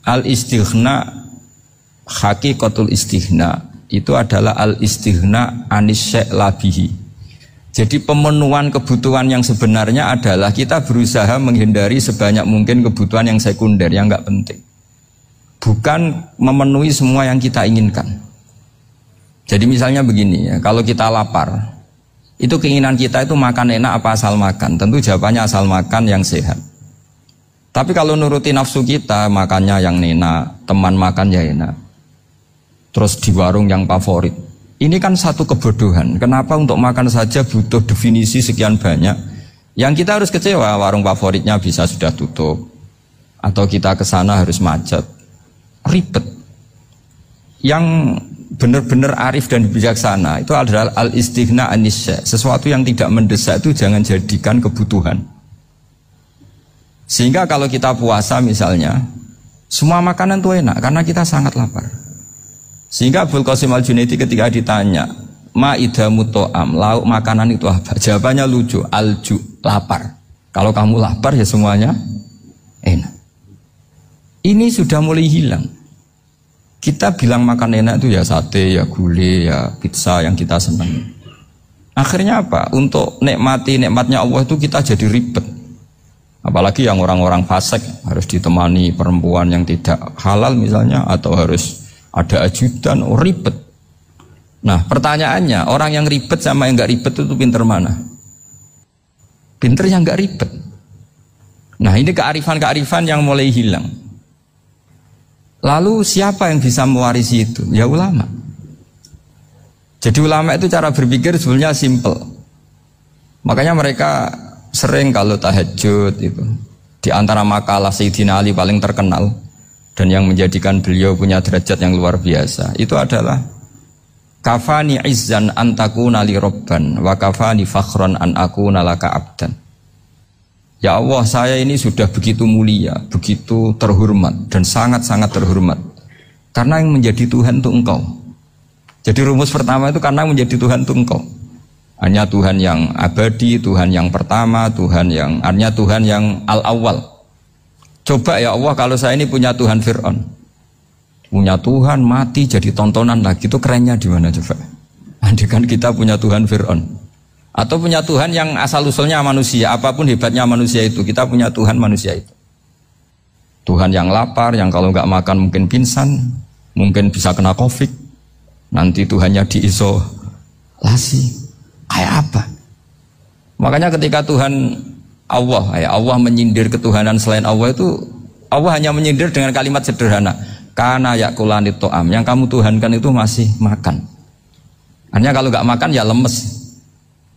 Al-istighna, hakikatul istighna itu adalah al-istighna anis syai' labihi. Jadi pemenuhan kebutuhan yang sebenarnya adalah kita berusaha menghindari sebanyak mungkin kebutuhan yang sekunder, yang enggak penting. Bukan memenuhi semua yang kita inginkan. Jadi misalnya begini ya, kalau kita lapar, itu keinginan kita itu makan enak apa asal makan? Tentu jawabannya asal makan yang sehat. Tapi kalau nuruti nafsu kita, makannya yang enak, teman makan ya enak, terus di warung yang favorit. Ini kan satu kebodohan. Kenapa untuk makan saja butuh definisi sekian banyak? Yang kita harus kecewa, warung favoritnya bisa sudah tutup, atau kita ke sana harus macet, ribet. Yang benar-benar arif dan bijaksana itu adalah al-istighna anisya. Sesuatu yang tidak mendesak itu jangan jadikan kebutuhan. Sehingga kalau kita puasa misalnya, semua makanan itu enak karena kita sangat lapar. Sehingga Abul Qasim Al-Junaidi ketika ditanya, ma'idamu to'am, lauk makanan itu apa? Jawabannya lucu, alju, lapar. Kalau kamu lapar ya semuanya enak. Ini sudah mulai hilang. Kita bilang makan enak itu ya sate, ya gulai, ya pizza yang kita senang. Akhirnya apa? Untuk nikmatnya Allah itu kita jadi ribet. Apalagi yang orang-orang fasik harus ditemani perempuan yang tidak halal misalnya, atau harus ada ajudan, ribet. Nah pertanyaannya, orang yang ribet sama yang gak ribet itu pinter mana? Pinter yang gak ribet. Nah ini kearifan-kearifan yang mulai hilang. Lalu siapa yang bisa mewarisi itu? Ya ulama. Jadi ulama itu cara berpikir sebenarnya simple. Makanya mereka sering kalau tahajud itu, di antara makalah Sayyidina Ali paling terkenal dan yang menjadikan beliau punya derajat yang luar biasa itu adalah kafani izzan antakuna li robban wa kafani fakhron an akuna laka abdan. Ya Allah, saya ini sudah begitu mulia, begitu terhormat dan sangat-sangat terhormat karena yang menjadi Tuhan itu Engkau. Jadi rumus pertama itu karena menjadi Tuhan itu Engkau. Hanya Tuhan yang abadi, Tuhan yang pertama, hanya Tuhan yang al-awwal. Coba ya Allah, kalau saya ini punya Tuhan Fir'aun, punya Tuhan mati jadi tontonan lagi, itu kerennya di mana coba? Andai kan kita punya Tuhan Fir'aun, atau punya Tuhan yang asal usulnya manusia, apapun hebatnya manusia itu, kita punya Tuhan manusia itu. Tuhan yang lapar, yang kalau nggak makan mungkin pingsan, mungkin bisa kena COVID, nanti Tuhannya diisolasi. Kayak apa? Makanya ketika Tuhan Allah menyindir ketuhanan selain Allah itu, Allah hanya menyindir dengan kalimat sederhana, kana yakulanit to'am, yang kamu tuhankan itu masih makan. Hanya kalau nggak makan ya lemes.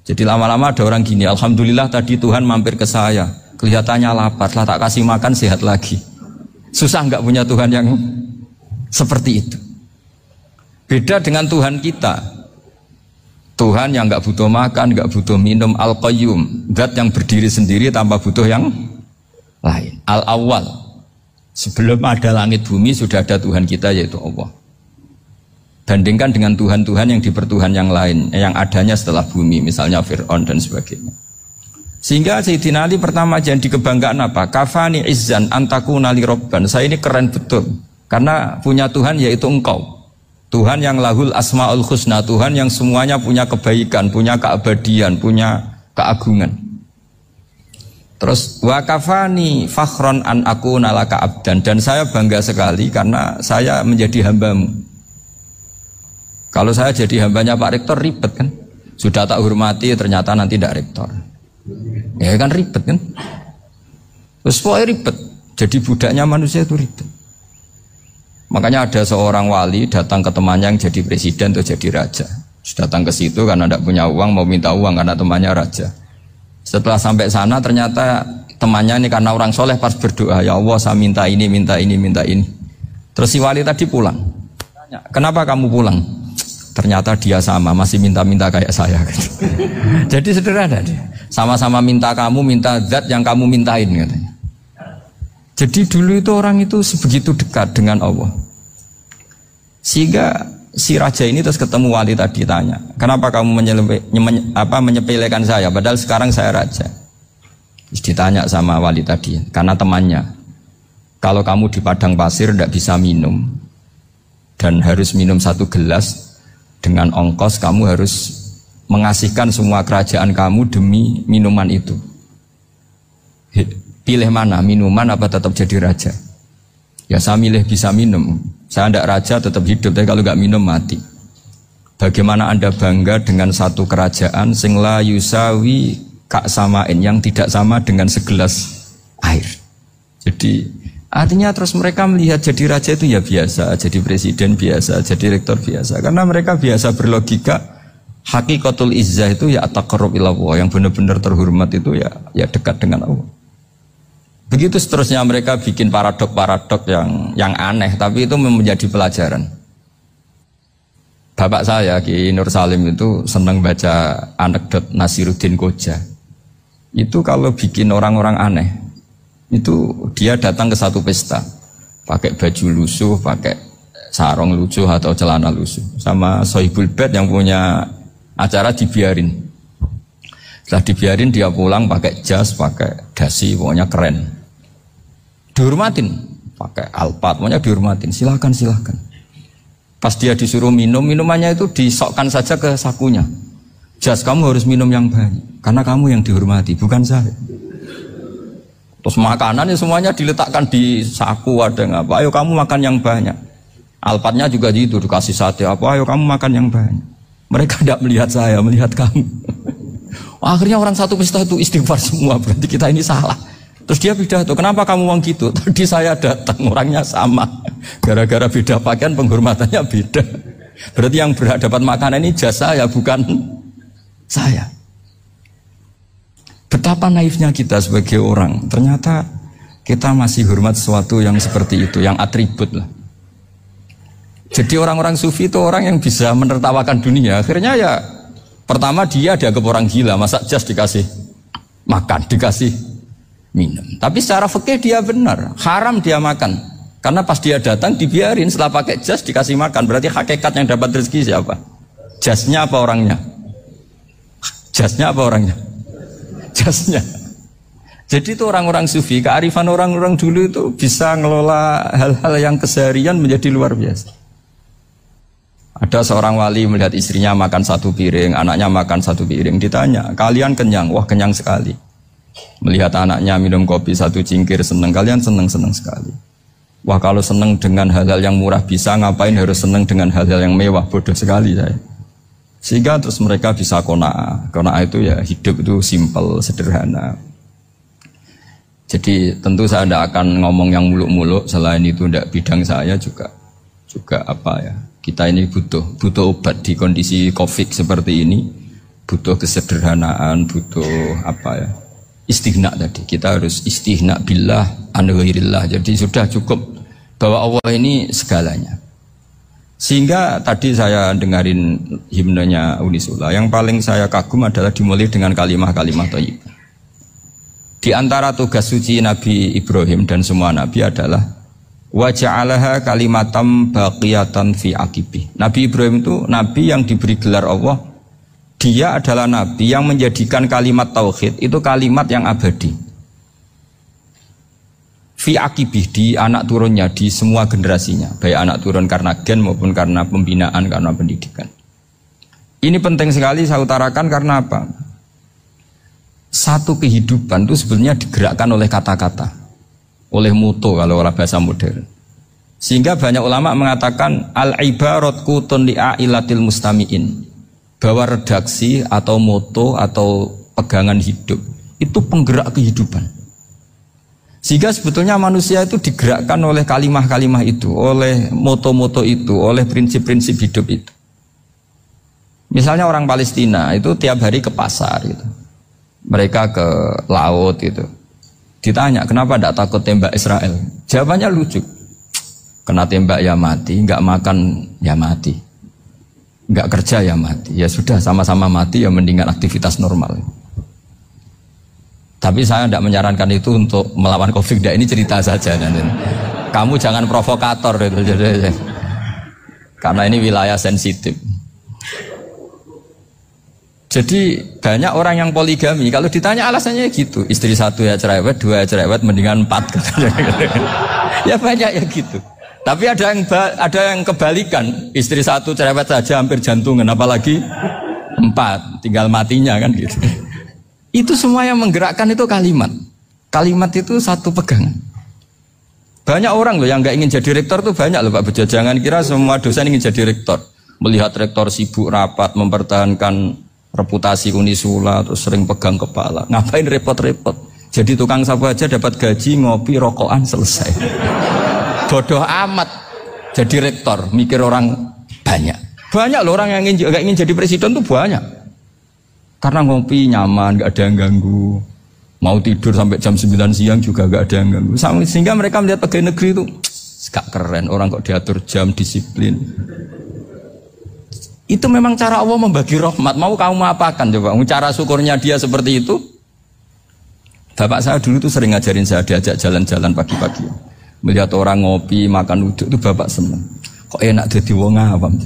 Jadi lama-lama ada orang gini, alhamdulillah tadi Tuhan mampir ke saya, kelihatannya lapar, setelah tak kasih makan sehat lagi. Susah nggak punya Tuhan yang seperti itu. Beda dengan Tuhan kita. Tuhan yang nggak butuh makan, nggak butuh minum, Al-Qayyum, zat yang berdiri sendiri tanpa butuh yang lain. Al-Awwal, sebelum ada langit bumi sudah ada Tuhan kita yaitu Allah. Bandingkan dengan Tuhan-Tuhan yang dipertuhan yang lain, yang adanya setelah bumi, misalnya Fir'aun dan sebagainya. Sehingga Sayyidina Ali pertama jadi kebanggaan apa? Kafani izzan antakuna li robban. Saya ini keren betul karena punya Tuhan yaitu Engkau. Tuhan yang lahul asma'ul husna, Tuhan yang semuanya punya kebaikan, punya keabadian, punya keagungan. Terus wa kafani fakhron an akuna laka abdan, dan saya bangga sekali karena saya menjadi hambamu. Kalau saya jadi hambanya Pak Rektor ribet kan? Sudah tak hormati ternyata nanti tidak rektor. Ya kan ribet kan? Terus pokoknya ribet. Jadi budaknya manusia itu ribet. Makanya ada seorang wali datang ke temannya yang jadi presiden atau jadi raja. Datang ke situ karena tidak punya uang, mau minta uang karena temannya raja. Setelah sampai sana ternyata temannya ini karena orang soleh pas berdoa, ya Allah saya minta ini, minta ini, minta ini. Terus si wali tadi pulang. Tanya, kenapa kamu pulang? Ternyata dia sama, masih minta-minta kayak saya. Jadi sederhana dia. Sama-sama minta kamu, minta zat yang kamu mintain katanya. Jadi dulu itu orang itu sebegitu dekat dengan Allah. Sehingga si raja ini terus ketemu wali tadi tanya, kenapa kamu menyepelekan saya padahal sekarang saya raja. Terus ditanya sama wali tadi, karena temannya, Kalau kamu di padang pasir tidak bisa minum dan harus minum 1 gelas, dengan ongkos kamu harus mengasihkan semua kerajaan kamu demi minuman itu. Pilih mana, minuman apa tetap jadi raja? Ya saya milih bisa minum. Saya tidak raja tetap hidup, tapi kalau nggak minum mati. Bagaimana Anda bangga dengan satu kerajaan sing la yusawi kak samain, yang tidak sama dengan segelas air. Jadi artinya terus mereka melihat jadi raja itu ya biasa, jadi presiden biasa, jadi rektor biasa. Karena mereka biasa berlogika, hakikatul izzah itu ya at-taqarrub ila Allah, yang benar-benar terhormat itu ya dekat dengan Allah. Begitu seterusnya mereka bikin paradok-paradok yang aneh, tapi itu menjadi pelajaran. Bapak saya Ki Nur Salim itu senang baca anekdot Nasiruddin Koja. Itu kalau bikin orang-orang aneh, itu dia datang ke satu pesta pakai baju lusuh, pakai sarung lusuh atau celana lusuh, sama Sohibul Bait yang punya acara dibiarin. Setelah dibiarin dia pulang pakai jas, pakai dasi, pokoknya keren, dihormatin, pakai alpat, pokoknya dihormatin, silakan. Pas dia disuruh minum, minumannya itu disokkan saja ke sakunya. Jas, kamu harus minum yang banyak karena kamu yang dihormati, bukan saya. Terus makanannya semuanya diletakkan di saku, ada nggak apa? Ayo kamu makan yang banyak. Alpatnya juga gitu, dikasih sate apa? Ayo kamu makan yang banyak. Mereka tidak melihat saya, melihat kamu. Akhirnya orang satu pesta itu istighfar semua, berarti kita ini salah. Terus dia pidato, kenapa kamu uang gitu? Tadi saya datang, orangnya sama. Gara-gara beda pakaian, penghormatannya beda. Berarti yang berhak dapat makanan ini jasa ya, bukan saya. Betapa naifnya kita sebagai orang. Ternyata kita masih hormat sesuatu yang seperti itu, yang atribut lah. Jadi orang-orang sufi itu orang yang bisa menertawakan dunia. Akhirnya ya, pertama dia dianggap orang gila, masa jas dikasih makan, dikasih minum. Tapi secara fikih dia benar, haram dia makan. Karena pas dia datang dibiarin, setelah pakai jas dikasih makan. Berarti hakikat yang dapat rezeki siapa? Jasnya apa orangnya? Jasnya apa orangnya? Jasnya. Jadi itu orang-orang sufi, kearifan orang-orang dulu itu bisa ngelola hal-hal yang keseharian menjadi luar biasa. Ada seorang wali melihat istrinya makan 1 piring, anaknya makan 1 piring, ditanya, kalian kenyang? Wah, kenyang sekali. Melihat anaknya minum kopi 1 cingkir, senang. Kalian senang sekali. Wah, kalau senang dengan hal-hal yang murah bisa, ngapain harus senang dengan hal-hal yang mewah? Bodoh sekali saya. Sehingga terus mereka bisa qanaah. Qanaah itu ya hidup itu simpel, sederhana. Jadi tentu saya tidak akan ngomong yang muluk-muluk, selain itu tidak bidang saya juga apa ya. Kita ini butuh obat di kondisi Covid seperti ini, butuh kesederhanaan, butuh apa ya? Istighna tadi. Kita harus istighna billah an ghairillah. Jadi sudah cukup bahwa Allah ini segalanya. Sehingga tadi saya dengarin himnenya Unisula, yang paling saya kagum adalah dimulai dengan kalimat-kalimat thayyibah. Di antara tugas suci Nabi Ibrahim dan semua Nabi adalah wa ja'alaha kalimatam baqiyatan fi aqibi. Nabi Ibrahim itu Nabi yang diberi gelar Allah. Dia adalah Nabi yang menjadikan kalimat tauhid itu kalimat yang abadi. Fi akibih, di anak turunnya, di semua generasinya, baik anak turun karena gen maupun karena pembinaan, karena pendidikan. Ini penting sekali saya utarakan karena apa? Satu kehidupan itu sebenarnya digerakkan oleh kata-kata, oleh moto kalau orang bahasa modern. Sehingga banyak ulama mengatakan al-ibarat kutun li'ailatil mustami'in, bahwa redaksi atau moto atau pegangan hidup itu penggerak kehidupan. Sehingga sebetulnya manusia itu digerakkan oleh kalimah-kalimah itu, oleh moto-moto itu, oleh prinsip-prinsip hidup itu. Misalnya orang Palestina itu tiap hari ke pasar gitu. Mereka ke laut gitu. Ditanya, kenapa tidak takut tembak Israel? Jawabannya lucu. Kena tembak ya mati, enggak makan ya mati. Enggak kerja ya mati. Ya sudah, sama-sama mati ya mendingan aktivitas normal. Tapi saya tidak menyarankan itu untuk melawan COVID. Ini cerita saja. Kamu jangan provokator itu. Karena ini wilayah sensitif. Jadi banyak orang yang poligami, kalau ditanya alasannya gitu, istri satu ya cerewet, dua ya cerewet, mendingan 4. Ya banyak ya gitu. Tapi ada yang kebalikan, istri satu cerewet saja hampir jantungan, apalagi 4, tinggal matinya kan gitu. Itu semua yang menggerakkan itu kalimat. Kalimat itu satu pegangan. Banyak orang loh yang nggak ingin jadi rektor tuh banyak loh Pak Bejo. Jangan kira semua dosen ingin jadi rektor. Melihat rektor sibuk rapat, mempertahankan reputasi Unisula, terus sering pegang kepala. Ngapain repot-repot? Jadi tukang sapu aja dapat gaji, ngopi, rokokan, selesai. Bodoh amat jadi rektor, mikir orang banyak. Banyak loh orang yang nggak ingin jadi presiden tuh banyak. Karena ngopi nyaman, nggak ada yang ganggu. Mau tidur sampai jam 9 siang juga nggak ada yang ganggu. Sehingga mereka melihat pegawai negeri itu gak keren, orang kok diatur jam, disiplin. Itu memang cara Allah membagi rahmat. Mau kamu apakan coba? Cara syukurnya dia seperti itu. Bapak saya dulu tuh sering ngajarin saya, diajak jalan-jalan pagi-pagi. Melihat orang ngopi, makan uduk itu bapak seneng. Kok enak jadi wong awam.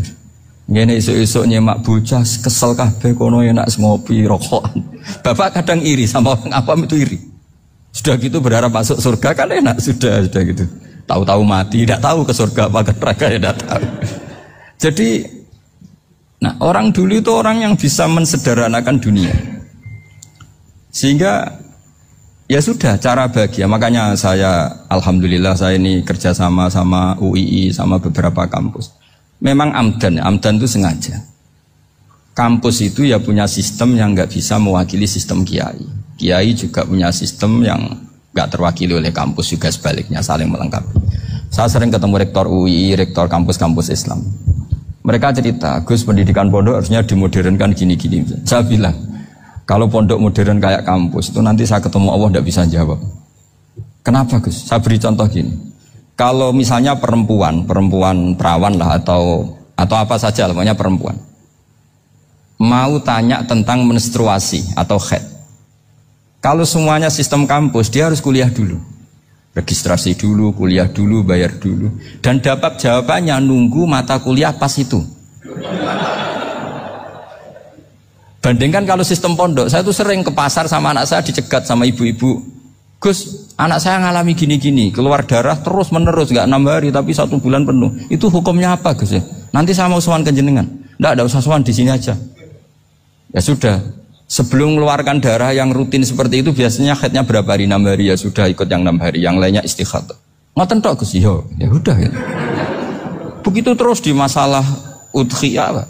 Ngene esuk-esuk nyemak bocah kesel kabeh kono enak ngopi rokokan. Bapak kadang iri sama orang awam itu iri. Sudah gitu berharap masuk surga kan enak sudah gitu. Tahu-tahu mati, tidak tahu ke surga apa ke neraka ya tidak tahu. Jadi nah, orang dulu itu orang yang bisa mensederhanakan dunia. Sehingga ya sudah cara bahagia. Makanya saya alhamdulillah saya ini kerjasama sama UII sama beberapa kampus. Memang amdan itu sengaja. Kampus itu ya punya sistem yang nggak bisa mewakili sistem kiai. Kiai juga punya sistem yang nggak terwakili oleh kampus, juga sebaliknya saling melengkapi. Saya sering ketemu rektor UII, rektor kampus-kampus Islam. Mereka cerita, Gus pendidikan pondok harusnya dimodernkan gini-gini. Saya bilang, kalau pondok modern kayak kampus itu nanti saya ketemu Allah tidak bisa jawab. Kenapa Gus? Saya beri contoh gini. Kalau misalnya perempuan perawan lah atau apa saja, namanya perempuan, mau tanya tentang menstruasi atau haid. Kalau semuanya sistem kampus, dia harus kuliah dulu. Registrasi dulu, kuliah dulu, bayar dulu. Dan dapat jawabannya nunggu mata kuliah pas itu. Bandingkan kalau sistem pondok, saya tuh sering ke pasar sama anak saya dicegat sama ibu-ibu. Gus, anak saya ngalami gini-gini, keluar darah terus menerus, gak 6 hari tapi 1 bulan penuh. Itu hukumnya apa Gus ya? Nanti saya mau sowan ke jenengan. Nggak usah sowan di sini aja. Ya sudah. Sebelum mengeluarkan darah yang rutin seperti itu biasanya haidnya berapa hari? 6 hari ya sudah ikut yang 6 hari, yang lainnya istighatsah. Ngoten tok Gus ya udah ya. Begitu terus di masalah udhiyah.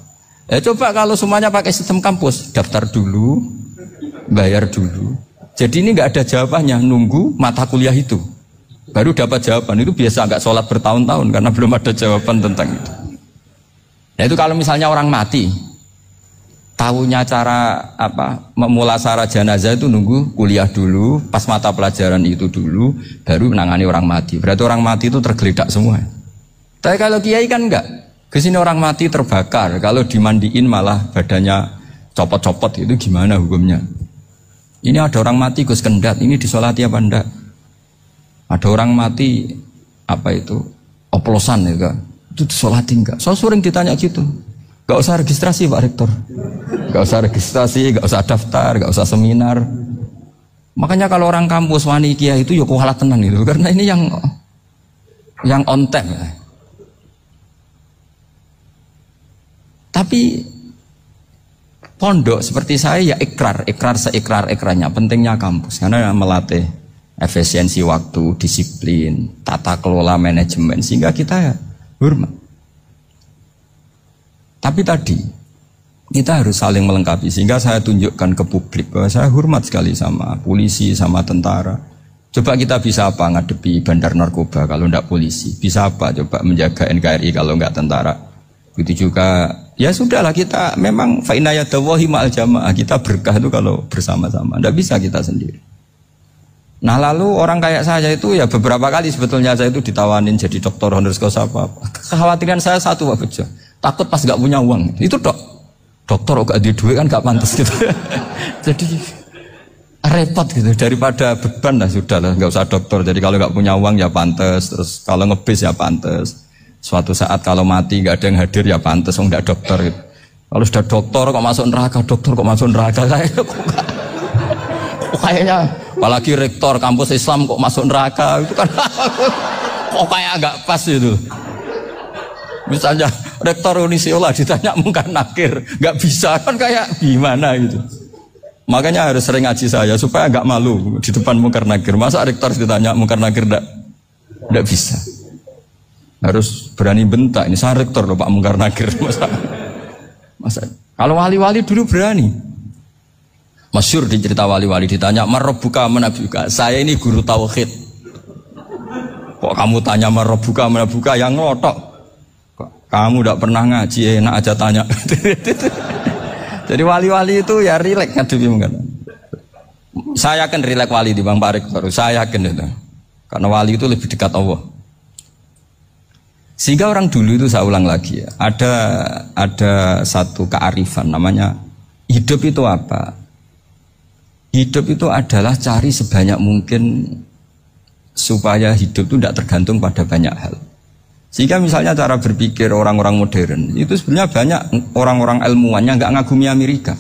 Ya coba kalau semuanya pakai sistem kampus, daftar dulu, bayar dulu. Jadi ini nggak ada jawabannya, nunggu mata kuliah itu baru dapat jawaban. Itu biasa nggak sholat bertahun-tahun karena belum ada jawaban tentang itu. Nah itu kalau misalnya orang mati, tahunya cara apa memulasara jenazah itu nunggu kuliah dulu, pas mata pelajaran itu dulu, baru menangani orang mati. Berarti orang mati itu tergeledak semua. Tapi kalau kiai kan enggak. Kesini orang mati terbakar, kalau dimandiin malah badannya copot-copot, itu gimana hukumnya? Ini ada orang mati Gus Kendat, ini disolati apa enggak? Ada orang mati apa itu oplosan ya, itu disolati enggak? So sering ditanya gitu. Gak usah registrasi Pak Rektor, gak usah registrasi, gak usah daftar, gak usah seminar. Makanya kalau orang kampus wani kiai itu ya kualat tenan itu, karena ini yang on time. Tapi pondok seperti saya ya ikrar seikrar-ikrarnya. Pentingnya kampus karena melatih efisiensi waktu, disiplin, tata kelola manajemen sehingga kita ya hormat. Tapi tadi kita harus saling melengkapi sehingga saya tunjukkan ke publik bahwa saya hormat sekali sama polisi, sama tentara. Coba kita bisa apa ngadepi bandar narkoba kalau enggak polisi? Bisa apa coba menjaga NKRI kalau enggak tentara? Begitu juga ya sudahlah kita memang fa inna yadallahi ma'al jamaah, kita berkah itu kalau bersama-sama, tidak bisa kita sendiri. Nah lalu orang kayak saya itu ya beberapa kali sebetulnya saya itu ditawanin jadi doktor honoris causa apa. Kekhawatiran saya satu Pak Bejo, takut pas gak punya uang. Itu dokter gak ada duit kan gak pantas gitu. Jadi repot gitu, daripada beban lah sudah lah, gak usah dokter. Jadi kalau gak punya uang ya pantas, terus kalau ngebis ya pantas. Suatu saat kalau mati gak ada yang hadir ya pantas, gak dokter gitu. Kalau sudah doktor kok masuk neraka, kayaknya apalagi rektor kampus Islam kok masuk neraka itu kan kok kayak agak pas itu. Misalnya rektor Unisiola ditanya mungkar nakir, nggak bisa kan kayak gimana gitu. Makanya harus sering ngaji saya supaya nggak malu di depan mungkar nakir. Masa rektor ditanya mungkar nakir nggak bisa. Harus berani bentak. Ini saya rektor loh Pak mungkar nakir. Masa kalau wali-wali dulu berani. Masyhur di cerita wali-wali ditanya marabbuka manabuka. Saya ini guru tauhid. Kok kamu tanya marabbuka manabuka yang ngotok? Kamu tidak pernah ngaji, enak aja tanya. Jadi wali-wali itu ya rileks ngadepi mungkin. Saya yakin rileks wali di Bang Pak Rektor. Saya yakin itu. Karena wali itu lebih dekat Allah. Sehingga orang dulu itu saya ulang lagi ya. Ada satu kearifan namanya hidup itu apa? Hidup itu adalah cari sebanyak mungkin supaya hidup itu tidak tergantung pada banyak hal. Sehingga misalnya cara berpikir orang-orang modern itu sebenarnya banyak orang-orang ilmuwannya nggak ngagumi Amerika.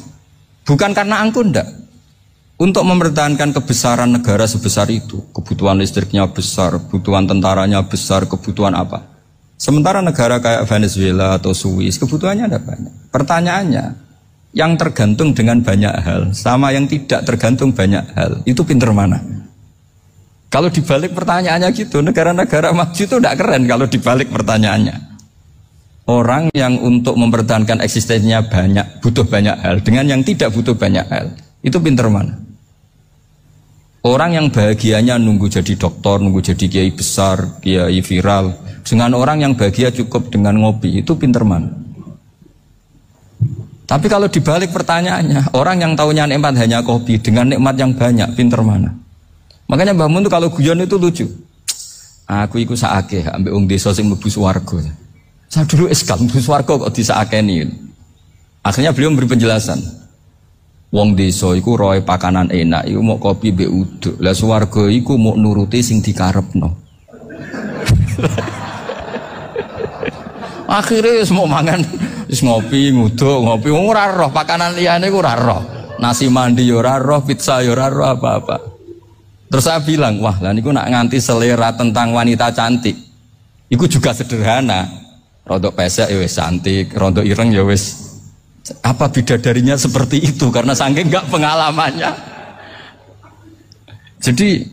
Bukan karena angkuh ndak. Untuk mempertahankan kebesaran negara sebesar itu, kebutuhan listriknya besar, kebutuhan tentaranya besar, kebutuhan apa. Sementara negara kayak Venezuela atau Swiss kebutuhannya ada banyak. Pertanyaannya, yang tergantung dengan banyak hal sama yang tidak tergantung banyak hal itu pinter mana? Kalau dibalik pertanyaannya gitu, negara-negara maju itu tidak keren kalau dibalik pertanyaannya. Orang yang untuk mempertahankan eksistensinya banyak, butuh banyak hal, dengan yang tidak butuh banyak hal, itu pinter mana? Orang yang bahagianya nunggu jadi dokter, nunggu jadi kiai besar, kiai viral, dengan orang yang bahagia cukup dengan ngopi, itu pinter mana? Tapi kalau dibalik pertanyaannya, orang yang taunya nikmat hanya kopi, dengan nikmat yang banyak, pinter mana? Makanya Mbah Mun tuh kalau guyon itu lucu. Aku iku sakake ambek wong desa sing mlebu swarga. Saya dulu eskal mlebu swarga kok disakeni. Akhirnya beliau memberi penjelasan. Wong desa iku roe pakanan enak, iku mau kopi mbek uduk. Lah swarga iku mau nuruti sing dikarepno. Akhirnya wis mau mangan, wis ngopi, nguduk, ngopi ora roh pakanan liyane iku ora roh. Nasi mandi yo ora roh, pizza yo ora roh apa-apa. Terus saya bilang, wah lah niku nak nganti selera tentang wanita cantik. Iku juga sederhana. Rodok pesek ya wis cantik, rodok ireng ya wis. Apa bidadarinya seperti itu karena saking enggak pengalamannya. Jadi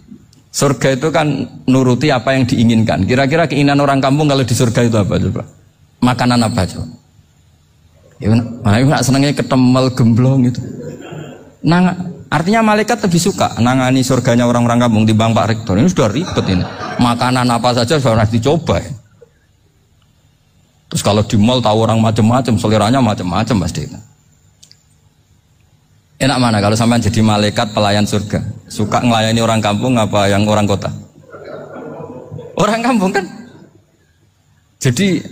surga itu kan nuruti apa yang diinginkan. Kira-kira keinginan orang kampung kalau di surga itu apa coba? Makanan apa coba? Ya nak senengnya ketemel gemblong gitu. Artinya malaikat lebih suka nangani surganya orang-orang kampung di Bang Pak Rektor. Ini sudah ribet ini. Makanan apa saja sudah harus dicoba. Ya. Terus kalau di mall tahu orang macam-macam, seleranya macam-macam pasti. Enak mana kalau sampai jadi malaikat pelayan surga? Suka ngelayani orang kampung apa yang orang kota? Orang kampung kan. Jadi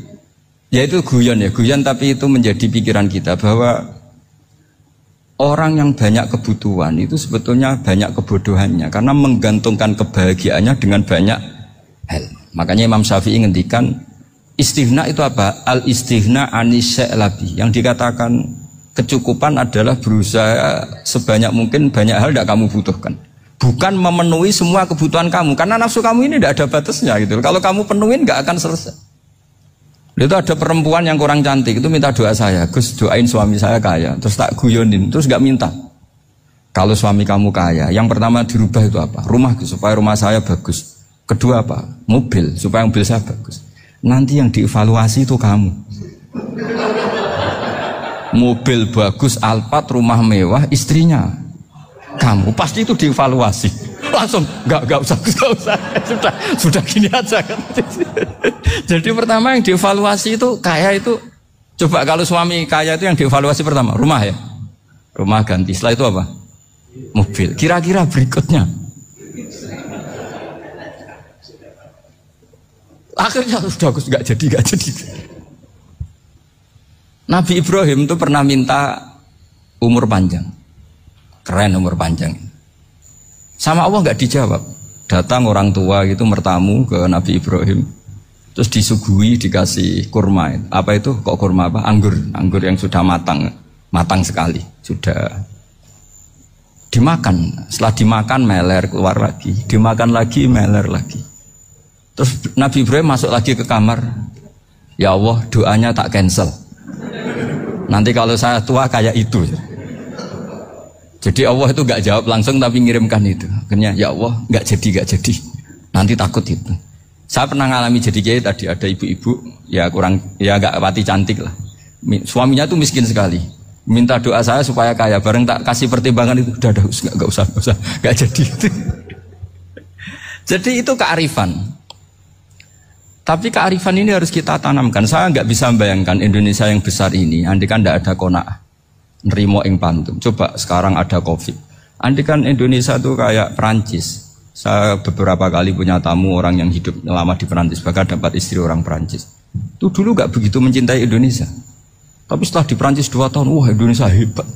ya itu guyon ya, guyon tapi itu menjadi pikiran kita bahwa orang yang banyak kebutuhan itu sebetulnya banyak kebodohannya karena menggantungkan kebahagiaannya dengan banyak hal. Makanya Imam Syafi'i ngendikan istighna itu apa? Al istighna anisya'i. Yang dikatakan kecukupan adalah berusaha sebanyak mungkin banyak hal tidak kamu butuhkan. Bukan memenuhi semua kebutuhan kamu karena nafsu kamu ini tidak ada batasnya gitu. Kalau kamu penuhin nggak akan selesai. Itu ada perempuan yang kurang cantik itu minta doa saya, Gus doain suami saya kaya, terus tak guyonin, terus gak minta. Kalau suami kamu kaya, yang pertama dirubah itu apa? Rumah supaya rumah saya bagus. Kedua apa? Mobil supaya mobil saya bagus. Nanti yang dievaluasi itu kamu. Mobil bagus, Alphard, rumah mewah, istrinya kamu pasti itu dievaluasi. Langsung enggak usah sudah gini aja kan. Jadi pertama yang dievaluasi itu kaya itu coba kalau suami kaya itu yang dievaluasi pertama rumah ya, rumah ganti. Setelah itu apa? Mobil. Kira-kira berikutnya akhirnya sudah nggak jadi. Nabi Ibrahim itu pernah minta umur panjang, keren umur panjang. Sama Allah nggak dijawab. Datang orang tua gitu mertamu ke Nabi Ibrahim. Terus disuguhi dikasih kurma. Apa itu? Kok kurma apa? Anggur yang sudah matang sekali. Sudah dimakan. Setelah dimakan meler keluar lagi. Dimakan lagi meler lagi. Terus Nabi Ibrahim masuk lagi ke kamar. Ya Allah, doanya tak cancel. Nanti kalau saya tua kayak itu. Jadi Allah itu gak jawab langsung tapi ngirimkan itu. Akhirnya ya Allah gak jadi. Nanti takut itu. Saya pernah ngalami jadi kiai tadi ada ibu-ibu ya gak pati cantik lah. Suaminya tuh miskin sekali. Minta doa saya supaya kaya. Bareng tak kasih pertimbangan itu udah gak usah gak jadi. Jadi itu kearifan. Tapi kearifan ini harus kita tanamkan. Saya nggak bisa membayangkan Indonesia yang besar ini. Andai kan tidak ada qanaah, nerimo ing pantum. Coba sekarang ada COVID. Andai kan Indonesia itu kayak Perancis. Saya beberapa kali punya tamu orang yang hidup lama di Perancis, bahkan dapat istri orang Perancis. Itu dulu nggak begitu mencintai Indonesia. Tapi setelah di Perancis 2 tahun, wah Indonesia hebat.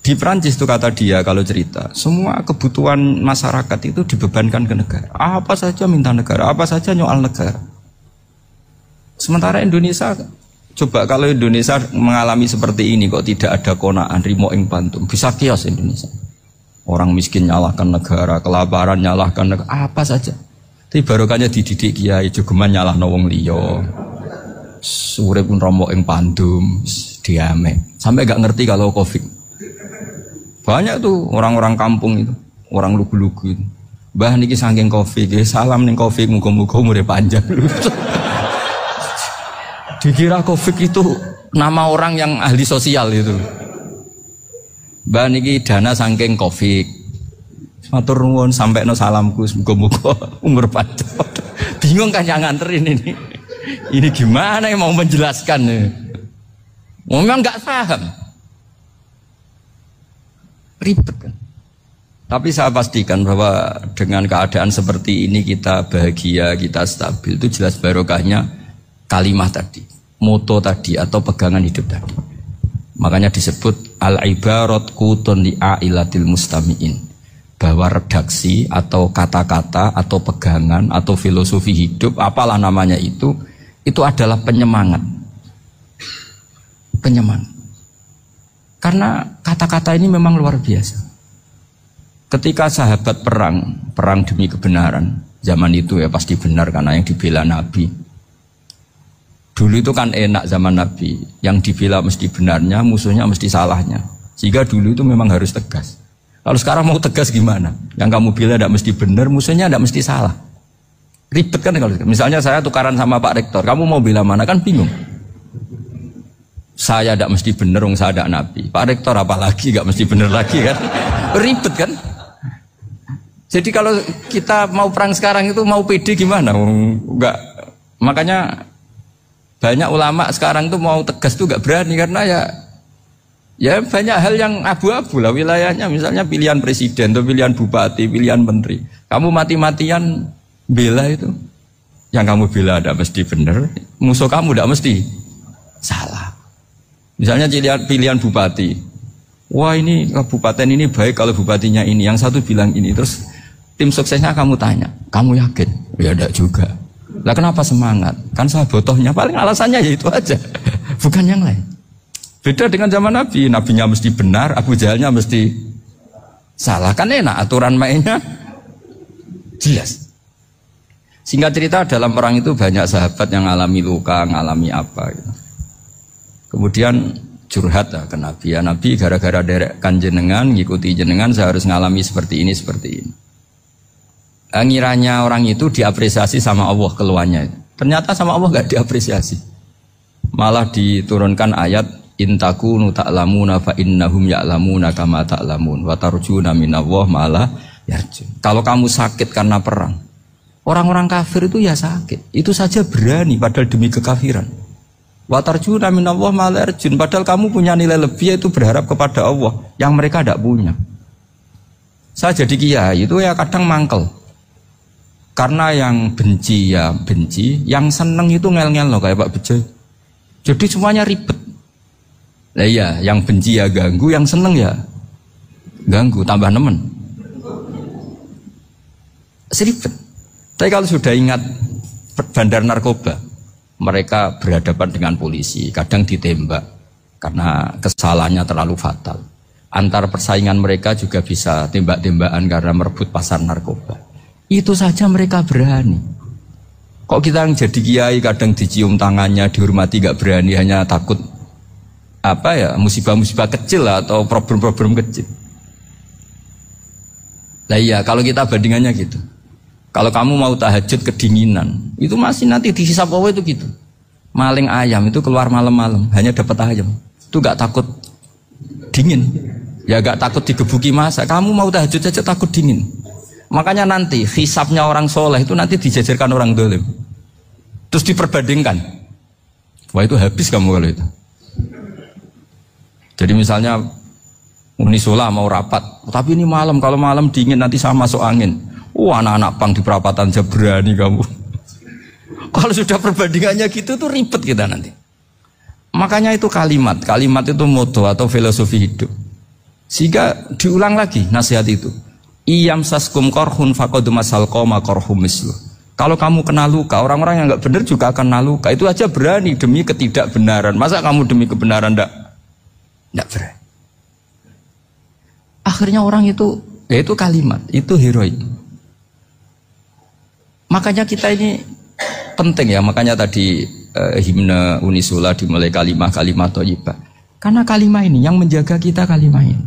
Di Perancis itu kata dia kalau cerita, semua kebutuhan masyarakat itu dibebankan ke negara. Apa saja minta negara, apa saja nyoal negara. Sementara Indonesia, coba kalau Indonesia mengalami seperti ini kok tidak ada qanaah rimo ing pantum, bisa kios Indonesia. Orang miskin nyalahkan negara, kelaparan nyalahkan negara, apa saja. Tapi barokahnya dididik kiai jogeman nyalahno wong liya. Urip pun romo ing pantum, diame. Sampai gak ngerti kalau Covid. Banyak tuh orang-orang kampung itu, orang lugu-lugu itu. Mbah niki saking Covid, salam ning Covid, muga-muga umure panjang. Dikira Covid itu nama orang yang ahli sosial itu. Mbah niki dana saking Covid. Matur nuwun sampekno salamku, muga-muga umur panjang. Bingung kan yang nganterin ini. Ini gimana yang mau menjelaskan? Memang nggak paham. Ribet kan. Tapi saya pastikan bahwa dengan keadaan seperti ini kita bahagia, kita stabil, itu jelas barokahnya kalimat tadi, moto tadi atau pegangan hidup tadi. Makanya disebut al-ibarat qutun li'ailatil mustami'in, bahwa redaksi atau kata-kata atau pegangan atau filosofi hidup, apalah namanya itu adalah penyemangat. Karena kata-kata ini memang luar biasa. Ketika sahabat perang demi kebenaran, zaman itu ya pasti benar karena yang dibela Nabi. Dulu itu kan enak zaman Nabi, yang dibela mesti benarnya, musuhnya mesti salahnya. Sehingga dulu itu memang harus tegas. Kalau sekarang mau tegas gimana? Yang kamu bela tidak mesti benar, musuhnya tidak mesti salah. Ribet kan kalau misalnya saya tukaran sama Pak Rektor, kamu mau bela mana kan bingung. Saya tidak mesti benar, saya tidak Nabi. Pak Rektor apalagi tidak mesti benar lagi kan? Ribet kan? Jadi kalau kita mau perang sekarang itu mau pede gimana? Enggak. Makanya banyak ulama sekarang tuh mau tegas tuh enggak berani karena ya banyak hal yang abu-abu lah wilayahnya. Misalnya pilihan presiden atau pilihan bupati, pilihan menteri. Kamu mati-matian bela itu. Yang kamu bela tidak mesti benar, musuh kamu tidak mesti salah. Misalnya pilihan bupati, wah ini kabupaten ini baik kalau bupatinya ini, yang satu bilang ini, terus tim suksesnya kamu tanya, kamu yakin? Ya tidak juga. Lah kenapa semangat? Kan saya botohnya, paling alasannya ya itu aja, bukan yang lain. Beda dengan zaman Nabi, Nabinya mesti benar, Abu Jahalnya mesti salah, kan enak aturan mainnya jelas. Singkat cerita dalam perang itu banyak sahabat yang ngalami luka, ngalami apa gitu. Kemudian curhat ke Nabi, ya Nabi gara-gara derekkan jenengan, ngikuti jenengan saya harus ngalami seperti ini. Ngiranya orang itu diapresiasi sama Allah keluarnya. Ternyata sama Allah gak diapresiasi. Malah diturunkan ayat intakunu ta'lamuna fa innahum ya'lamuna kama ta'lamun wa tarjuna minallah ma'ala yarjun. Kalau kamu sakit karena perang, orang-orang kafir itu ya sakit. Itu saja berani padahal demi kekafiran. Wa tarjuna minallah ma'ala yarjun. Padahal kamu punya nilai lebih yaitu berharap kepada Allah yang mereka tidak punya. Saya jadi kiai itu ya kadang mangkel. Karena yang benci ya benci, yang seneng itu ngel-ngel loh kayak Pak Bejo. Jadi semuanya ribet. Nah iya, yang benci ya ganggu, yang seneng ya ganggu, tambah nemen. Seribet. Tapi kalau sudah ingat bandar narkoba. Mereka berhadapan dengan polisi, kadang ditembak karena kesalahannya terlalu fatal. Antar persaingan mereka juga bisa tembak-tembakan karena merebut pasar narkoba. Itu saja mereka berani. Kok kita yang jadi kiai kadang dicium tangannya, dihormati gak berani, hanya takut musibah-musibah kecil atau problem-problem kecil. Nah iya, kalau kita bandingannya gitu. Kalau kamu mau tahajud kedinginan, itu masih nanti dihisab Allah itu gitu. Maling ayam itu keluar malam-malam, hanya dapat ayam. Itu gak takut dingin. Ya gak takut digebuki masa. Kamu mau tahajud saja takut dingin. Makanya nanti hisabnya orang soleh itu nanti dijajarkan orang dolim. Terus diperbandingkan. Wah itu habis kamu kalau itu. Jadi misalnya Unisula mau rapat, tapi ini malam, kalau malam dingin nanti saya masuk angin. Anak-anak pang di perapatan aja berani kamu. Kalau sudah perbandingannya gitu tuh ribet kita nanti. Makanya itu kalimat itu moto atau filosofi hidup. Sehingga diulang lagi nasihat itu. Iyam saskum korhun fakodu masal koma korhum mislu. Kalau kamu kena luka, orang-orang yang nggak benar juga akan kena luka. Itu aja berani demi ketidakbenaran. Masa kamu demi kebenaran nggak berani? Akhirnya orang itu, ya itu kalimat, itu heroik. Makanya kita ini penting ya, makanya tadi himne Unisula dimulai kalimat thayyibah. Karena kalimat ini yang menjaga kita kalimat ini.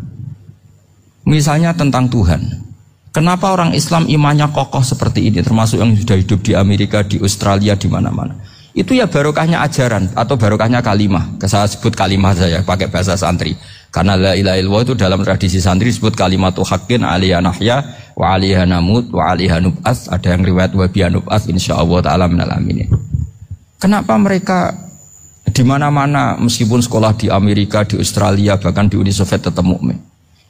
Misalnya tentang Tuhan. Kenapa orang Islam imannya kokoh seperti ini, termasuk yang sudah hidup di Amerika, di Australia, di mana-mana. Itu ya barokahnya ajaran atau barokahnya kalimah. Saya sebut kalimah saja pakai bahasa santri. Karena la ilaha illallah itu dalam tradisi santri disebut kalimatu haqqin alaiha nahya wa alaiha namut wa alaiha nub'ats. Ada yang riwayat wa biha nub'ats insyaallah taala minal aminin. Kenapa mereka di mana-mana meskipun sekolah di Amerika, di Australia, bahkan di Uni Soviet tetap mukmin?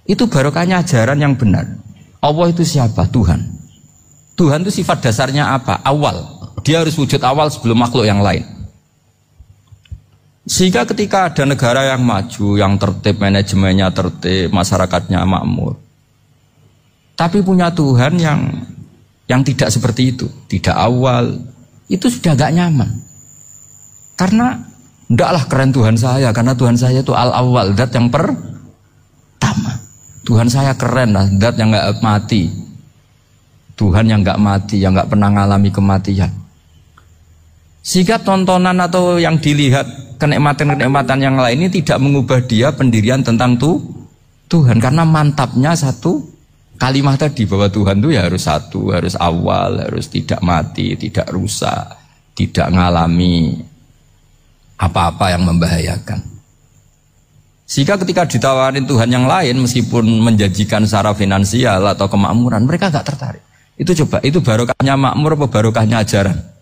Itu barokahnya ajaran yang benar. Allah itu siapa? Tuhan. Tuhan itu sifat dasarnya apa? Awal. Dia harus wujud awal sebelum makhluk yang lain. Sehingga ketika ada negara yang maju, yang tertib, manajemennya tertib, masyarakatnya makmur, tapi punya Tuhan yang tidak seperti itu, tidak awal, itu sudah gak nyaman. Karena ndaklah keren Tuhan saya, karena Tuhan saya itu al-awwal, zat yang pertama. Tuhan saya keren lah, zat yang gak mati. Tuhan yang gak mati, yang gak pernah mengalami kematian. Sehingga tontonan atau yang dilihat kenikmatan-kenikmatan yang lain ini tidak mengubah dia pendirian tentang Tuhan. Karena mantapnya satu kalimat tadi bahwa Tuhan itu ya harus satu, harus awal, harus tidak mati, tidak rusak, tidak mengalami apa-apa yang membahayakan. Sehingga ketika ditawarin Tuhan yang lain meskipun menjanjikan secara finansial atau kemakmuran, mereka gak tertarik. Itu coba, itu barokahnya makmur apa barokahnya ajaran?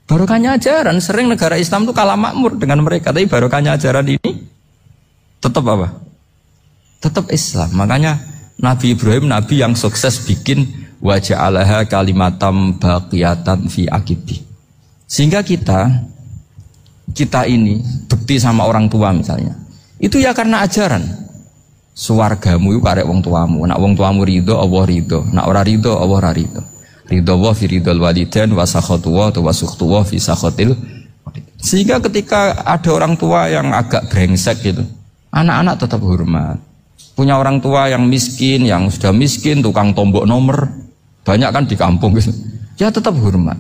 Barokahnya ajaran. Sering negara Islam itu kalah makmur dengan mereka, tapi barokahnya ajaran ini tetap apa? Tetap Islam. Makanya Nabi Ibrahim, Nabi yang sukses bikin waja'alaha kalimatam baqiyatan fi aqibi. Sehingga kita ini bekti sama orang tua misalnya, itu ya karena ajaran. Suwargamu itu karek wong tuamu. Nak wong tuamu ridho, Allah ridho. Nak ora ridho, Allah ora ridho. Ridho wa fi ridhol walidain wa sakhatu wa sukhtu wa fi sakhatil. Sehingga ketika ada orang tua yang agak brengsek gitu, anak-anak tetap hormat. Punya orang tua yang miskin, yang sudah miskin, tukang tombok nomor, banyak kan di kampung gitu. Ya tetap hormat.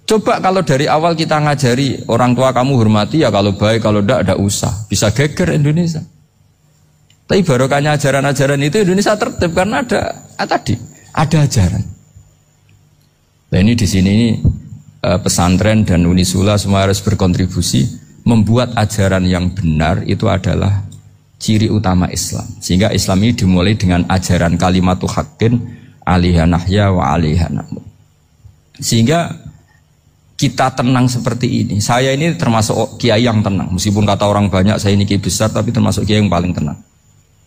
Coba kalau dari awal kita ngajari orang tua kamu hormati ya, kalau baik, kalau tidak usah. Bisa geger Indonesia. Tapi barokahnya ajaran-ajaran itu Indonesia tertib karena ada ajaran. Nah ini di sini pesantren dan Unisula semua harus berkontribusi membuat ajaran yang benar itu adalah ciri utama Islam. Sehingga Islam ini dimulai dengan ajaran kalimatu haqqin alaiha nahya wa alaiha namut. Sehingga kita tenang seperti ini. Saya ini termasuk kiai yang tenang. Meskipun kata orang banyak saya ini kiai besar, tapi termasuk kiai yang paling tenang.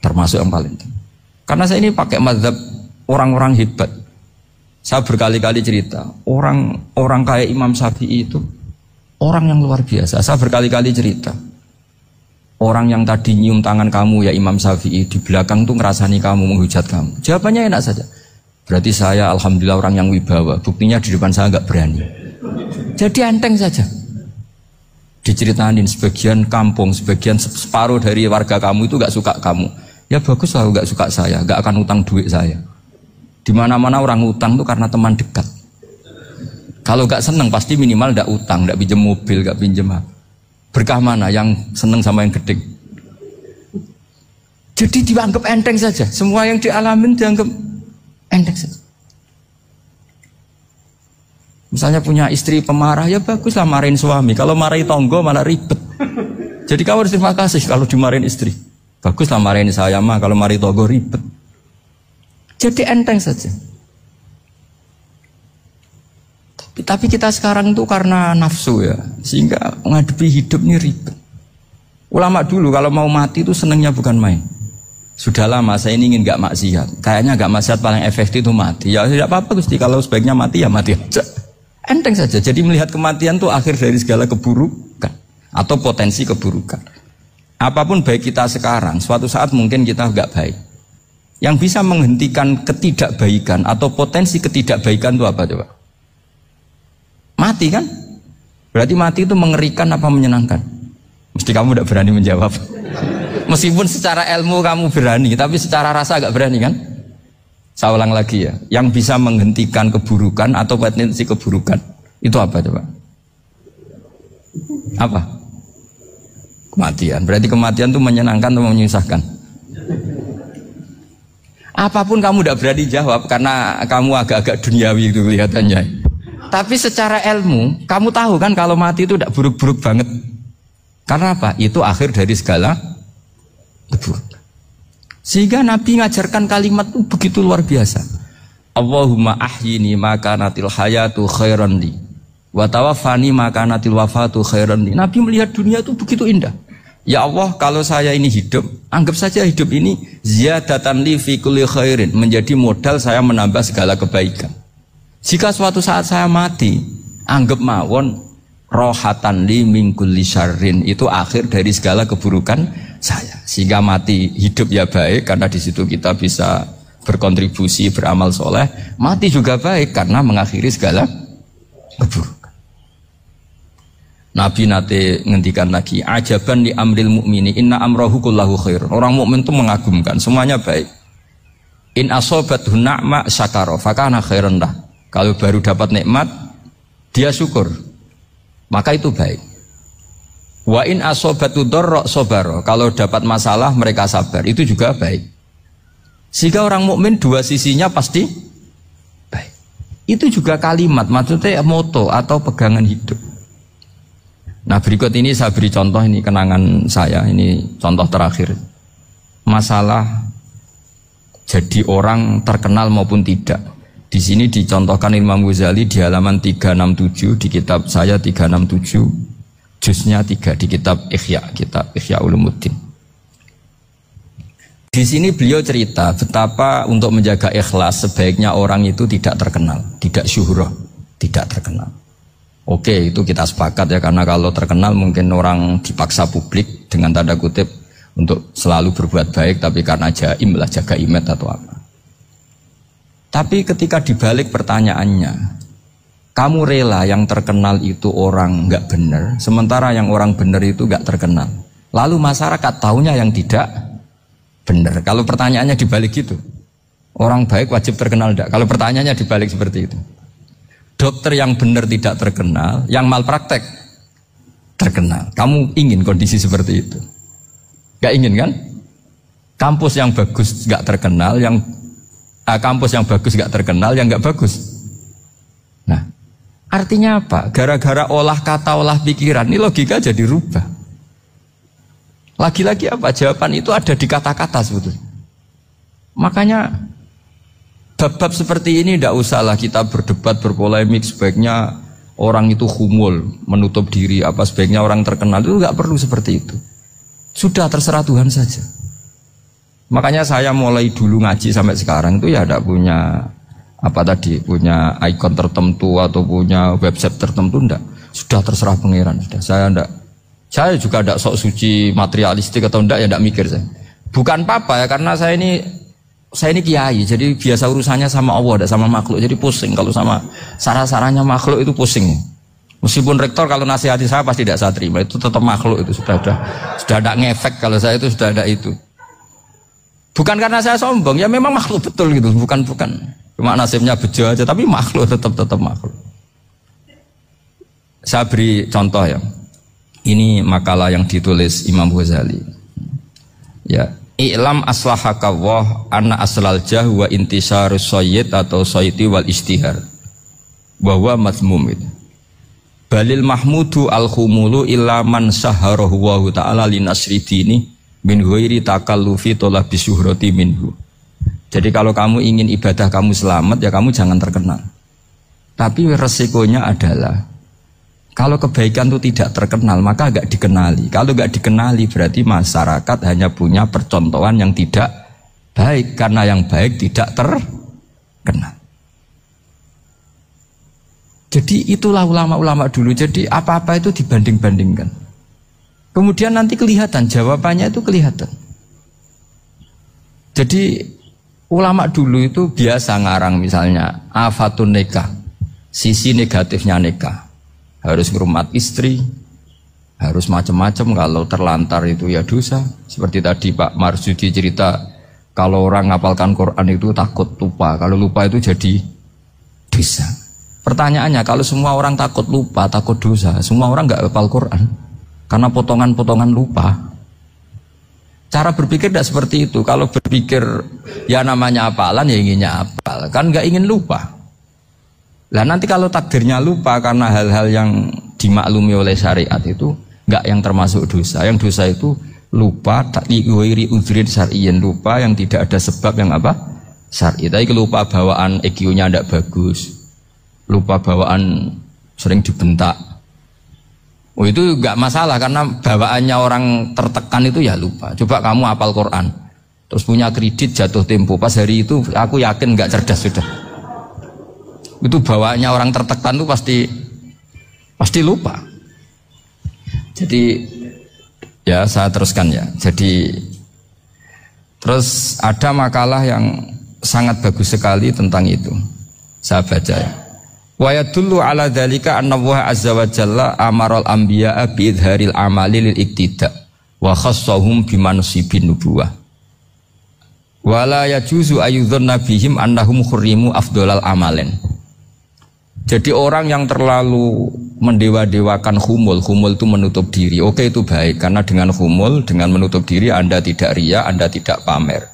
Termasuk yang paling tenang. Karena saya ini pakai mazhab orang-orang hebat. Saya berkali-kali cerita, orang kayak Imam Syafi'i itu orang yang luar biasa. Saya berkali-kali cerita, orang yang tadi nyium tangan kamu ya Imam Syafi'i, di belakang tuh ngerasani kamu, menghujat kamu. Jawabannya enak saja. Berarti saya alhamdulillah orang yang wibawa. Buktinya di depan saya nggak berani. Jadi enteng saja. Diceritain sebagian kampung, sebagian separuh dari warga kamu itu nggak suka kamu. Ya bagus lah nggak suka saya, nggak akan utang duit saya. Di mana-mana orang utang tuh karena teman dekat. Kalau nggak seneng pasti minimal nggak utang, nggak pinjam mobil, nggak pinjam apa. Berkah mana yang seneng sama yang gede? Jadi dianggap enteng saja. Semua yang dialamin dianggap enteng saja. Misalnya punya istri pemarah, ya baguslah marahin suami. Kalau marahin tonggo malah ribet. Jadi kamu harus terima kasih kalau dimarahin istri. Baguslah marahin saya mah, kalau marahin tonggo ribet. Jadi enteng saja. Tapi kita sekarang tuh karena nafsu ya, sehingga menghadapi hidup ini ribet. Ulama dulu kalau mau mati itu senengnya bukan main. Sudah lama saya ini ingin gak maksiat. Kayaknya gak maksiat paling efektif itu mati. Ya tidak apa-apa Gusti, kalau sebaiknya mati ya mati aja. Enteng saja. Jadi melihat kematian itu akhir dari segala keburukan atau potensi keburukan. Apapun baik kita sekarang, suatu saat mungkin kita gak baik. Yang bisa menghentikan ketidakbaikan atau potensi ketidakbaikan itu apa coba? Mati kan? Berarti mati itu mengerikan apa menyenangkan? Mesti kamu tidak berani menjawab. Meskipun secara ilmu kamu berani, tapi secara rasa agak berani kan? Saya ulang lagi ya, yang bisa menghentikan keburukan atau potensi keburukan itu apa coba? Apa? Kematian. Berarti kematian itu menyenangkan atau menyusahkan? Apapun kamu tidak berani jawab karena kamu agak-agak duniawi itu kelihatannya. Tapi secara ilmu, kamu tahu kan kalau mati itu tidak buruk-buruk banget. Karena apa? Itu akhir dari segala keburukan. Sehingga Nabi ngajarkan kalimat itu begitu luar biasa. Allahumma ahyini maka natil hayatu khairan li wa tawaffani maka natil wafatu khairan li. Nabi melihat dunia itu begitu indah. Ya Allah, kalau saya ini hidup, anggap saja hidup ini ziyadatan li fi kulli khairin, menjadi modal saya menambah segala kebaikan. Jika suatu saat saya mati, anggap mawon rohatan li min kulli syarrin, itu akhir dari segala keburukan saya. Sehingga mati hidup ya baik karena di situ kita bisa berkontribusi beramal soleh. Mati juga baik karena mengakhiri segala keburukan. Nabi nate ngendikan lagi, ajaban li amril mu'mini inna amrahu kullahu khair. Orang mukmin itu mengagumkan, semuanya baik. In asobathu na'ma syakara fakana khairan lah. Kalau baru dapat nikmat dia syukur, maka itu baik. Wa in asobatu dorro sobaro, kalau dapat masalah mereka sabar, itu juga baik. Sehingga orang mukmin dua sisinya pasti baik. Itu juga kalimat, maksudnya moto atau pegangan hidup. Nah berikut ini saya beri contoh, ini kenangan saya, ini contoh terakhir. Masalah jadi orang terkenal maupun tidak. Di sini dicontohkan Imam Ghazali di halaman 367 di kitab saya 367. Juznya 3 di kitab Ihya Ulumuddin. Di sini beliau cerita betapa untuk menjaga ikhlas sebaiknya orang itu tidak terkenal, tidak syuhrah, tidak terkenal. Oke, itu kita sepakat ya, karena kalau terkenal mungkin orang dipaksa publik dengan tanda kutip untuk selalu berbuat baik, tapi karena jaim lah, jaga image atau apa. Tapi ketika dibalik pertanyaannya, kamu rela yang terkenal itu orang nggak benar, sementara yang orang benar itu nggak terkenal. Lalu masyarakat taunya yang tidak benar. Kalau pertanyaannya dibalik gitu, orang baik wajib terkenal enggak? Kalau pertanyaannya dibalik seperti itu, dokter yang benar tidak terkenal, yang malpraktek terkenal. Kamu ingin kondisi seperti itu? Nggak ingin kan? Kampus yang bagus nggak terkenal, kampus yang bagus nggak terkenal, yang nggak bagus. Nah, artinya apa? Gara-gara olah kata, olah pikiran, ini logika jadi rubah. Lagi-lagi apa? Jawaban itu ada di kata-kata sebetulnya. Makanya bab-bab seperti ini tidak usahlah kita berdebat, berpolemik. Sebaiknya orang itu humul, menutup diri. Apa sebaiknya orang terkenal, itu nggak perlu seperti itu. Sudah terserah Tuhan saja. Makanya saya mulai dulu ngaji sampai sekarang itu ya tidak punya punya ikon tertentu atau punya website tertentu, enggak. Sudah terserah pangeran, sudah. Saya juga tidak sok suci materialistik atau enggak, ya enggak mikir saya. Bukan apa-apa ya, karena saya ini saya ini kiai, jadi biasa urusannya sama Allah, tidak sama makhluk. Jadi pusing kalau sama sarah-sarahnya makhluk itu pusing. Meskipun rektor kalau nasihati saya pasti tidak saya terima, itu tetap makhluk itu sudah ada ngefek kalau saya itu sudah ada itu. Bukan karena saya sombong, ya memang makhluk betul gitu, bukan. Cuma nasibnya bejo aja, tapi makhluk tetap makhluk. Saya beri contoh ya. Ini makalah yang ditulis Imam Ghazali. Ya. I'lam aslahakawah anna aslal jah wa intisarus sayyid atau sayyidi wal istihar bahwa mazmum itu balil mahmudu al-khumulu illa man saharahu wa ta'ala linasri dini min ghairi takallufi talabi syuhrati minhu. Jadi kalau kamu ingin ibadah kamu selamat, ya kamu jangan terkenal. Tapi resikonya adalah kalau kebaikan itu tidak terkenal, maka agak dikenali. Kalau agak dikenali berarti masyarakat hanya punya percontohan yang tidak baik. Karena yang baik tidak terkenal. Jadi itulah ulama-ulama dulu. Jadi apa-apa itu dibanding-bandingkan. Kemudian nanti kelihatan, jawabannya itu kelihatan. Jadi ulama dulu itu biasa ngarang misalnya afatun nikah, sisi negatifnya nikah. Harus ngurmat istri, harus macam-macam, kalau terlantar itu ya dosa. Seperti tadi Pak Marsudi cerita, kalau orang ngapalkan Quran itu takut lupa, kalau lupa itu jadi dosa. Pertanyaannya, kalau semua orang takut lupa, takut dosa, semua orang nggak hafal Quran karena potongan-potongan lupa. Cara berpikir tidak seperti itu. Kalau berpikir ya namanya hafalan, ya inginnya hafal, kan nggak ingin lupa. Lah nanti kalau takdirnya lupa karena hal-hal yang dimaklumi oleh syariat itu enggak yang termasuk dosa. Yang dosa itu lupa takliwiri udhrin syar'iyyin, lupa yang tidak ada sebab yang apa? Syar'i. Tapi lupa bawaan EQ-nya tidak bagus. Lupa bawaan sering dibentak. Oh itu enggak masalah karena bawaannya orang tertekan itu ya lupa. Coba kamu hafal Quran. Terus punya kredit jatuh tempo. Pas hari itu aku yakin enggak cerdas sudah. Itu bawaannya orang tertekan itu pasti lupa. Jadi ya saya teruskan ya. Jadi terus ada makalah yang sangat bagus sekali tentang itu. Saya baca ya. Wa yadullu ala dzalika anna Allah azza wa jalla amaral anbiya'a bi idharil amali lil iktida wa khassahum bi mansibin nubuwah. Wala yajuzu ayyudhanna bihim annahum khurrimu afdhalal amalen. Jadi orang yang terlalu mendewa-dewakan khumul itu menutup diri. Oke itu baik, karena dengan khumul, dengan menutup diri Anda tidak riya, Anda tidak pamer.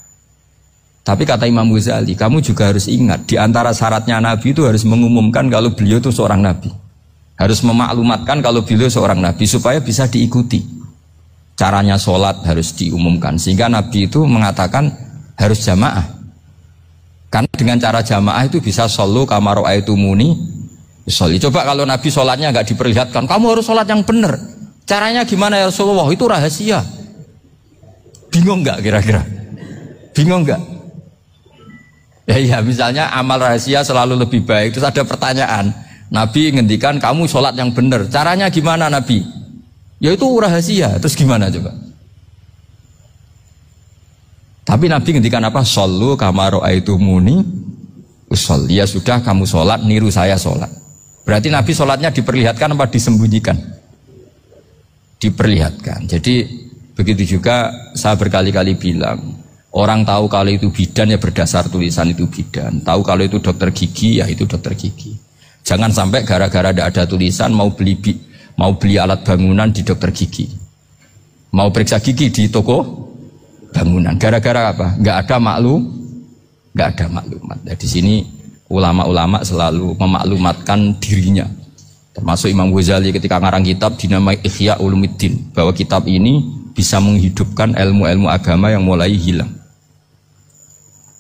Tapi kata Imam Ghazali, kamu juga harus ingat, di antara syaratnya Nabi itu harus mengumumkan kalau beliau itu seorang Nabi. Harus memaklumatkan kalau beliau seorang Nabi, supaya bisa diikuti. Caranya sholat harus diumumkan, sehingga Nabi itu mengatakan harus jamaah. Karena dengan cara jamaah itu bisa shollu kama ra'aitumuni sholli. Coba kalau Nabi sholatnya nggak diperlihatkan, kamu harus sholat yang benar. Caranya gimana ya Rasulullah? Itu rahasia. Bingung nggak kira-kira? Bingung nggak? Ya misalnya amal rahasia selalu lebih baik. Terus ada pertanyaan, Nabi ngendikan kamu sholat yang benar. Caranya gimana Nabi? Ya itu rahasia. Terus gimana coba? Tapi Nabi ngendikan apa? Shollu kama ra'aitumuni usolli. Ya sudah kamu sholat, niru saya sholat. Berarti Nabi sholatnya diperlihatkan apa disembunyikan? Diperlihatkan. Jadi begitu juga saya berkali-kali bilang, orang tahu kalau itu bidan ya berdasar tulisan itu bidan. Tahu kalau itu dokter gigi ya itu dokter gigi. Jangan sampai gara-gara tidak ada tulisan mau beli alat bangunan di dokter gigi. Mau periksa gigi di toko bangunan. Gara-gara apa? Nggak ada maklumat. Nah, di sini ulama-ulama selalu memaklumatkan dirinya. Termasuk Imam Ghazali ketika ngarang kitab dinamai Ihya Ulumuddin, bahwa kitab ini bisa menghidupkan ilmu-ilmu agama yang mulai hilang.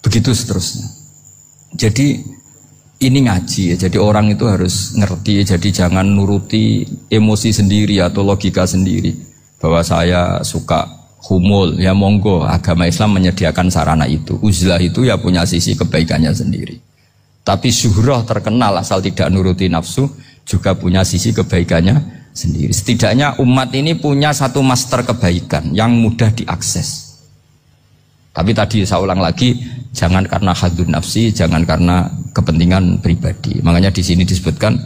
Begitu seterusnya. Jadi ini ngaji ya. Jadi orang itu harus ngerti. Jadi jangan nuruti emosi sendiri atau logika sendiri. Bahwa saya suka humul, ya monggo, agama Islam menyediakan sarana itu. Uzlah itu ya punya sisi kebaikannya sendiri. Tapi syuhrah terkenal asal tidak nuruti nafsu juga punya sisi kebaikannya sendiri. Setidaknya umat ini punya satu master kebaikan yang mudah diakses. Tapi tadi saya ulang lagi, jangan karena hadun nafsi, jangan karena kepentingan pribadi. Makanya di sini disebutkan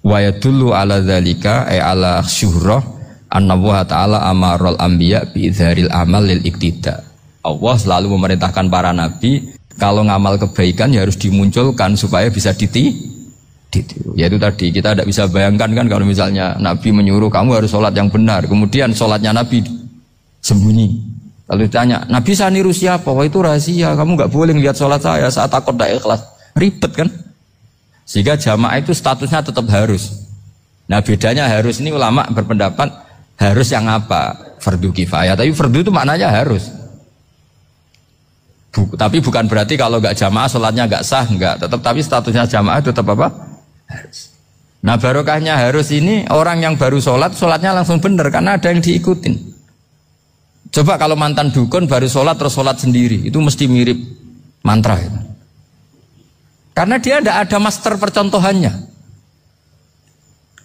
wa yadullu ala dzalika ay ala syuhrah anna wa ta'ala amarul anbiya bi idzharil amal lil iktida. Allah selalu memerintahkan para nabi kalau ngamal kebaikan ya harus dimunculkan supaya bisa ditiru. Yaitu tadi kita tidak bisa bayangkan kan kalau misalnya Nabi menyuruh kamu harus sholat yang benar, kemudian sholatnya Nabi sembunyi. Lalu ditanya, Nabi saya niru siapa? Wah itu rahasia, kamu nggak boleh lihat sholat saya saat takut tidak ikhlas. Ribet kan? Sehingga jamaah itu statusnya tetap harus. Nah bedanya harus ini ulama berpendapat harus yang apa? Fardu kifayah. Tapi fardu itu maknanya harus. Tapi bukan berarti kalau nggak jamaah sholatnya nggak sah, nggak. Tapi statusnya jamaah itu tetap apa? Harus. Nah barokahnya harus ini orang yang baru sholat, sholatnya langsung benar karena ada yang diikutin. Coba kalau mantan dukun baru sholat terus sholat sendiri, itu mesti mirip mantra ya. Karena dia tidak ada master percontohannya.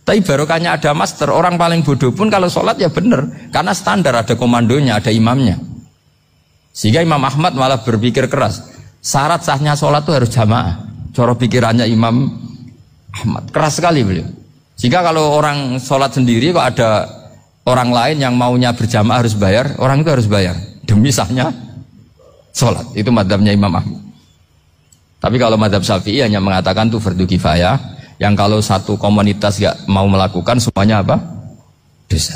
Tapi barokahnya ada master, orang paling bodoh pun kalau sholat ya benar, karena standar ada komandonya, ada imamnya. Sehingga Imam Ahmad malah berpikir keras, syarat sahnya sholat itu harus jamaah. Cara pikirannya Imam Ahmad keras sekali beliau. Sehingga kalau orang sholat sendiri kok ada orang lain yang maunya berjamaah harus bayar, orang itu harus bayar demi sahnya sholat. Itu madzhabnya Imam Ahmad. Tapi kalau madzhab Syafi'i hanya mengatakan itu fardu kifayah, yang kalau satu komunitas gak mau melakukan semuanya apa? Dosa.